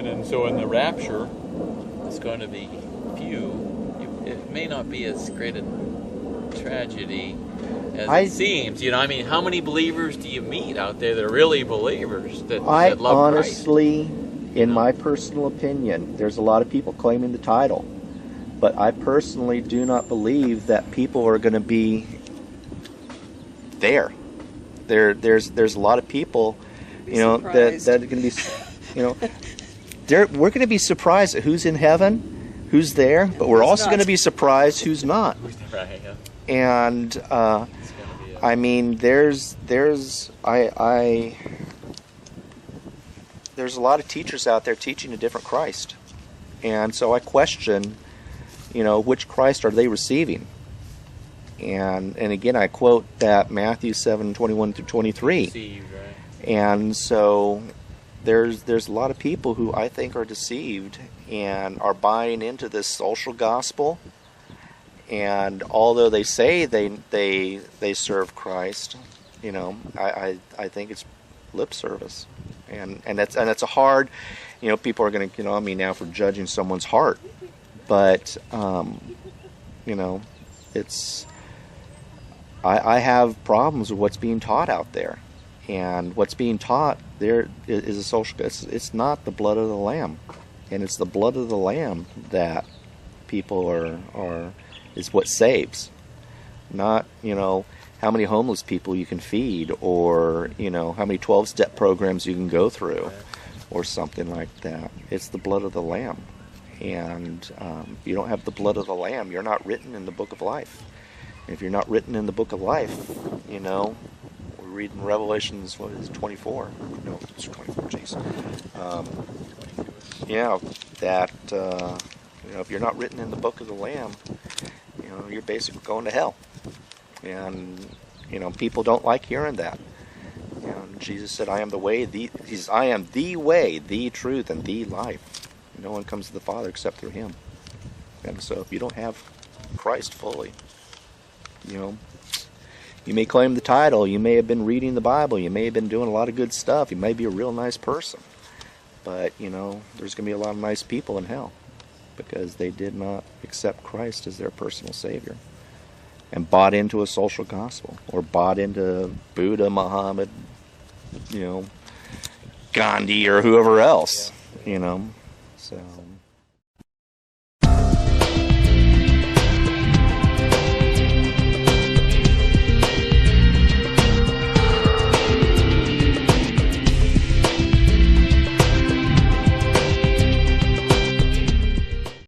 And then so in the rapture, it's going to be few. It may not be as great a tragedy as it seems. You know, I mean, how many believers do you meet out there that are really believers that love honestly, Christ? in my personal opinion, there's a lot of people claiming the title, but I personally do not believe that people are going to be there. There's a lot of people, you know, that are going to be, you know, we're going to be surprised at who's in heaven, who's there, but we're also going to be surprised who's not. Right, yeah. And I mean, there's a lot of teachers out there teaching a different Christ, and so I question, you know, which Christ are they receiving? And again, I quote that Matthew 7:21 through 23. Deceived, right? And so there's a lot of people who I think are deceived and are buying into this social gospel. And although they say they serve Christ, you know, I think it's lip service, and that's a hard, you know, people are going to, you know, I mean, now for judging someone's heart, but you know, it's I have problems with what's being taught out there, and what's being taught there is a social. It's not the blood of the Lamb, and it's the blood of the Lamb that people are is what saves, not, you know, how many homeless people you can feed, or, you know, how many 12-step programs you can go through, or something like that. It's the blood of the Lamb, and if you don't have the blood of the Lamb, you're not written in the book of life. And if you're not written in the book of life, you know, we're reading Revelations, what is it, 24? No, it's 24, jeez. Yeah, that, you know, if you're not written in the book of the Lamb, you know, you're basically going to hell. And, you know, people don't like hearing that. You know, Jesus said, I am the way, I am the way, the truth, and the life. No one comes to the Father except through Him. And so if you don't have Christ fully, you know, you may claim the title, you may have been reading the Bible, you may have been doing a lot of good stuff, you may be a real nice person, but, you know, there's going to be a lot of nice people in hell because they did not accept Christ as their personal Savior and bought into a social gospel, or bought into Buddha, Muhammad, you know, Gandhi, or whoever else, you know, so...